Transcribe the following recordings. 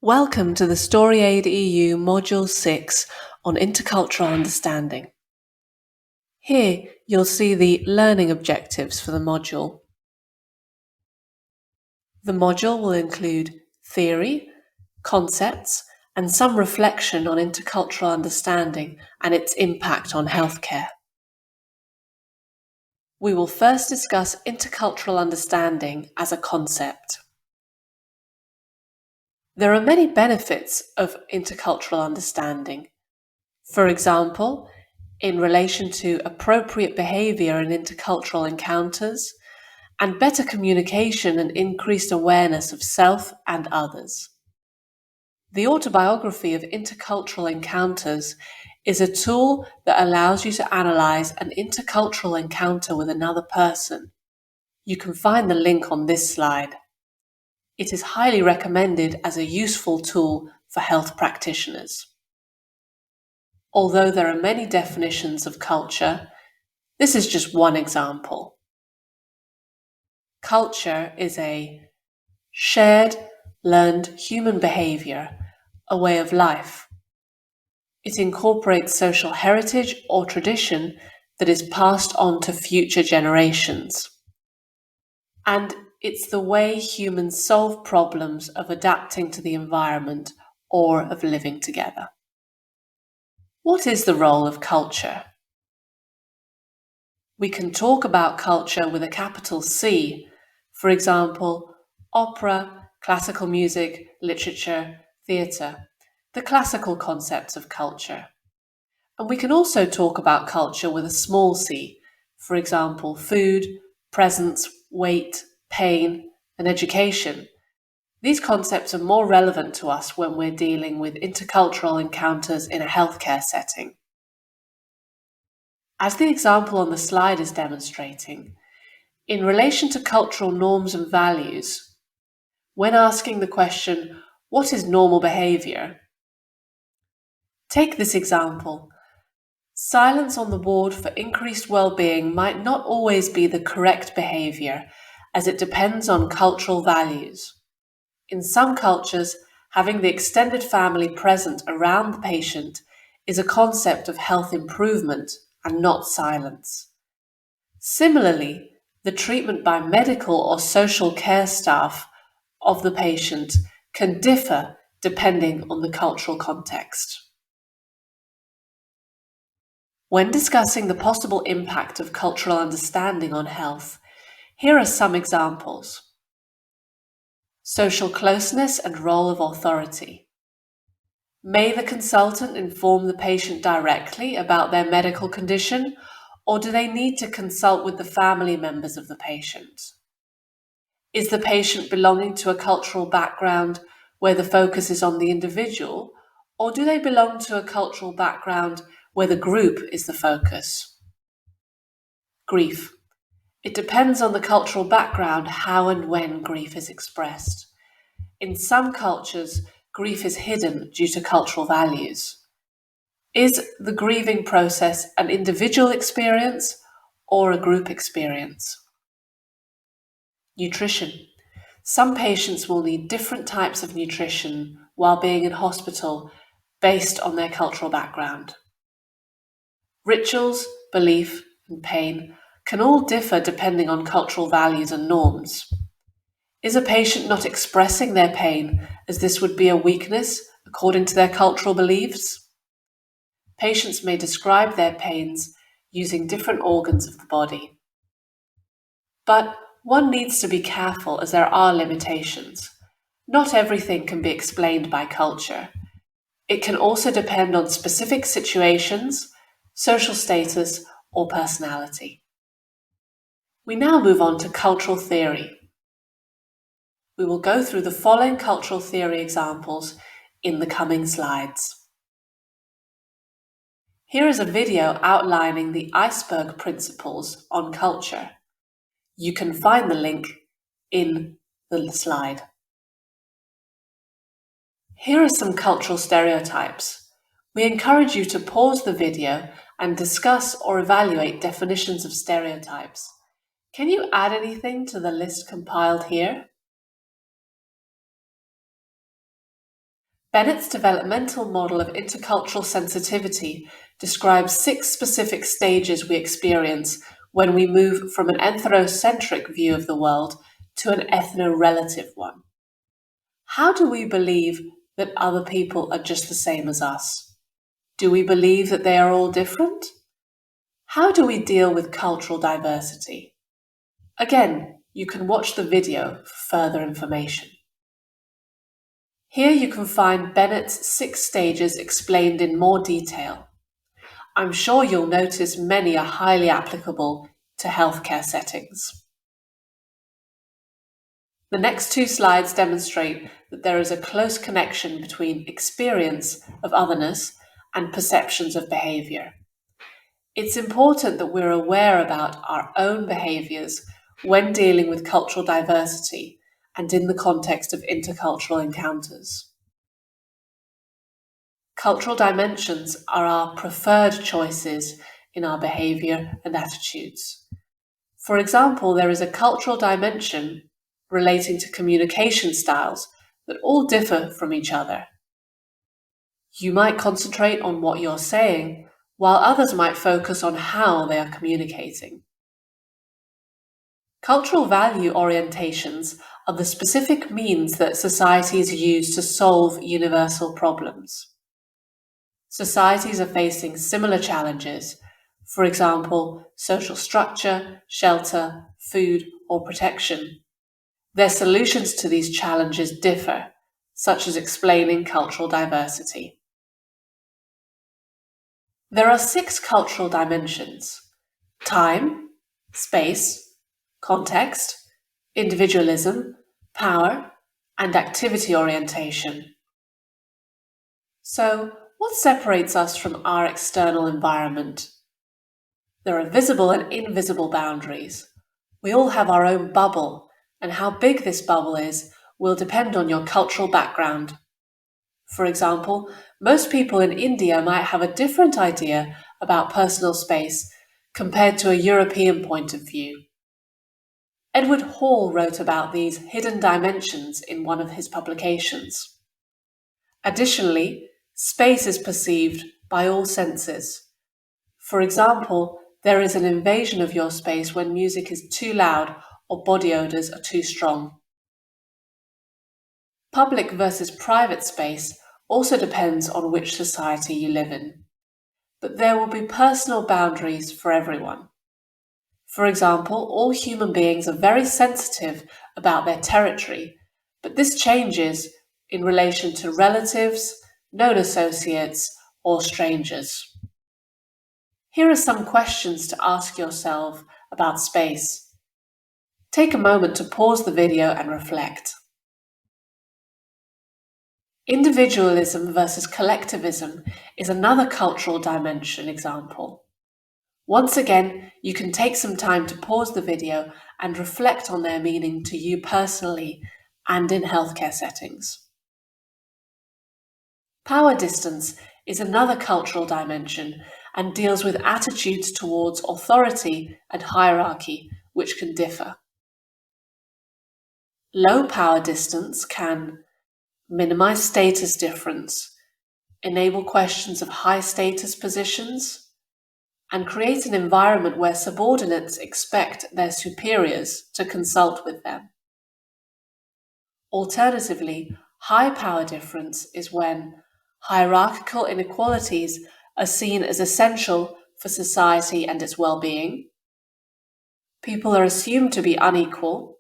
Welcome to the StoryAidEU Module 6 on Intercultural Understanding. Here you'll see the learning objectives for the module. The module will include theory, concepts, and some reflection on intercultural understanding and its impact on healthcare. We will first discuss intercultural understanding as a concept. There are many benefits of intercultural understanding. For example, in relation to appropriate behavior in intercultural encounters, and better communication and increased awareness of self and others. The autobiography of intercultural encounters is a tool that allows you to analyze an intercultural encounter with another person. You can find the link on this slide. It is highly recommended as a useful tool for health practitioners. Although there are many definitions of culture, this is just one example. Culture is a shared, learned human behavior, a way of life. It incorporates social heritage or tradition that is passed on to future generations. And it's the way humans solve problems of adapting to the environment or of living together. What is the role of culture? We can talk about culture with a capital C, for example, opera, classical music, literature, theatre, the classical concepts of culture. And we can also talk about culture with a small c, for example, food, presence, weight, pain, and education. These concepts are more relevant to us when we're dealing with intercultural encounters in a healthcare setting. As the example on the slide is demonstrating, in relation to cultural norms and values, when asking the question, what is normal behavior? Take this example. Silence on the ward for increased well-being might not always be the correct behavior, as it depends on cultural values. In some cultures, having the extended family present around the patient is a concept of health improvement and not silence. Similarly, the treatment by medical or social care staff of the patient can differ depending on the cultural context. When discussing the possible impact of cultural understanding on health, here are some examples. Social closeness and role of authority. May the consultant inform the patient directly about their medical condition, or do they need to consult with the family members of the patient? Is the patient belonging to a cultural background where the focus is on the individual, or do they belong to a cultural background where the group is the focus? Grief. It depends on the cultural background how and when grief is expressed. In some cultures, grief is hidden due to cultural values. Is the grieving process an individual experience or a group experience? Nutrition. Some patients will need different types of nutrition while being in hospital based on their cultural background. Rituals, belief, and pain can all differ depending on cultural values and norms. Is a patient not expressing their pain as this would be a weakness according to their cultural beliefs? Patients may describe their pains using different organs of the body. But one needs to be careful as there are limitations. Not everything can be explained by culture. It can also depend on specific situations, social status, or personality. We now move on to cultural theory. We will go through the following cultural theory examples in the coming slides. Here is a video outlining the ICEBERG principles on culture. You can find the link in the slide. Here are some cultural stereotypes. We encourage you to pause the video and discuss or evaluate definitions of stereotypes. Can you add anything to the list compiled here? Bennett's developmental model of intercultural sensitivity describes 6 specific stages we experience when we move from an ethnocentric view of the world to an ethno-relative one. How do we believe that other people are just the same as us? Do we believe that they are all different? How do we deal with cultural diversity? Again, you can watch the video for further information. Here you can find Bennett's 6 stages explained in more detail. I'm sure you'll notice many are highly applicable to healthcare settings. The next 2 slides demonstrate that there is a close connection between experience of otherness and perceptions of behavior. It's important that we're aware about our own behaviors when dealing with cultural diversity and in the context of intercultural encounters. Cultural dimensions are our preferred choices in our behavior and attitudes. For example, there is a cultural dimension relating to communication styles that all differ from each other. You might concentrate on what you're saying, while others might focus on how they are communicating. Cultural value orientations are the specific means that societies use to solve universal problems. Societies are facing similar challenges, for example, social structure, shelter, food, or protection. Their solutions to these challenges differ, such as explaining cultural diversity. There are 6 cultural dimensions: time, space, context, individualism, power, and activity orientation. So, what separates us from our external environment? There are visible and invisible boundaries. We all have our own bubble, and how big this bubble is will depend on your cultural background. For example, most people in India might have a different idea about personal space compared to a European point of view. Edward Hall wrote about these hidden dimensions in one of his publications. Additionally, space is perceived by all senses. For example, there is an invasion of your space when music is too loud or body odors are too strong. Public versus private space also depends on which society you live in, but there will be personal boundaries for everyone. For example, all human beings are very sensitive about their territory, but this changes in relation to relatives, known associates, or strangers. Here are some questions to ask yourself about space. Take a moment to pause the video and reflect. Individualism versus collectivism is another cultural dimension example. Once again, you can take some time to pause the video and reflect on their meaning to you personally and in healthcare settings. Power distance is another cultural dimension and deals with attitudes towards authority and hierarchy, which can differ. Low power distance can minimize status difference, enable questions of high status positions, and create an environment where subordinates expect their superiors to consult with them. Alternatively, high power difference is when hierarchical inequalities are seen as essential for society and its well-being, people are assumed to be unequal,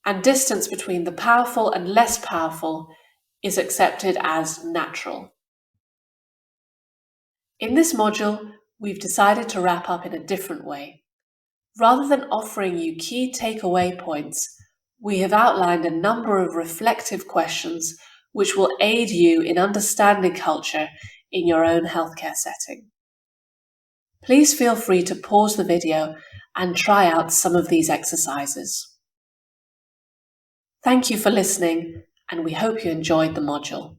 and distance between the powerful and less powerful is accepted as natural. In this module, we've decided to wrap up in a different way. Rather than offering you key takeaway points, we have outlined a number of reflective questions which will aid you in understanding culture in your own healthcare setting. Please feel free to pause the video and try out some of these exercises. Thank you for listening, and we hope you enjoyed the module.